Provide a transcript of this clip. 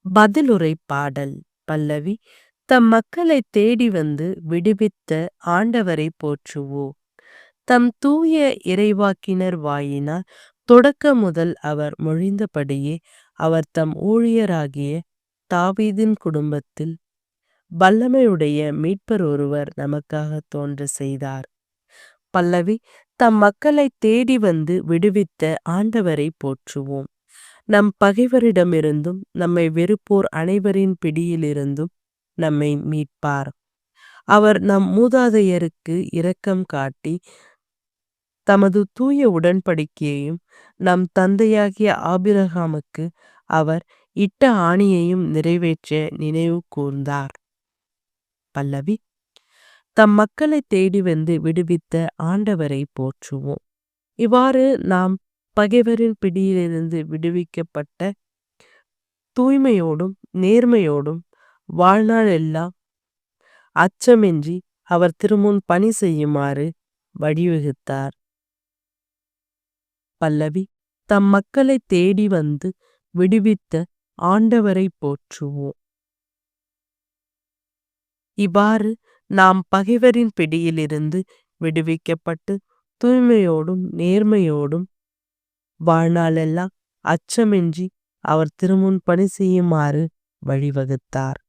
பதிலுரை பாடல். பல்லவி. தம் மக்களை தேடி வந்து விடுவித்த ஆண்டவரை போற்றுவோம். தம் தூய இறைவாக்கினர் வாயினால் தொடக்க முதல் அவர் மொழிந்தபடியே அவர் தம் ஊழியராகிய தாவீதின் குடும்பத்தில் வல்லமையுடைய மீட்பர் ஒருவர் நமக்காக தோன்ற செய்தார். பல்லவி. தம் மக்களை தேடி வந்து விடுவித்த ஆண்டவரை போற்றுவோம். நம் பகைவரிடமிருந்தும் நம்மை வெறுப்போர் அனைவரின் பிடியிலிருந்தும் நம்மை மீட்பார். அவர் நம் மூதாதையருக்கு இரக்கம் காட்டி தமது தூய உடன்படிக்கையையும் நம் தந்தையாகிய ஆபிரகாமுக்கு அவர் இட்ட ஆணியையும் நிறைவேற்ற நினைவு கூர்ந்தார். பல்லவி. தம் மக்களை தேடி வந்து விடுவித்த ஆண்டவரை போற்றுவோம். இவ்வாறு நாம் பகைவரின் பிடியிலிருந்து விடுவிக்கப்பட்ட தூய்மையோடும் நேர்மையோடும் வாழ்நாள் எல்லாம் அச்சமின்றி அவர் திருமுன் பணி செய்யுமாறு வழிவகுத்தார். பல்லவி. தம் மக்களை தேடி வந்து விடுவித்த ஆண்டவரை போற்றுவோம். இவ்வாறு நாம் பகைவரின் பிடியிலிருந்து விடுவிக்கப்பட்டு தூய்மையோடும் நேர்மையோடும் வாழ்நாளெல்லாம் அச்சமின்றி அவர் திருமுன் பணி செய்யுமாறு வழிவகுத்தார்.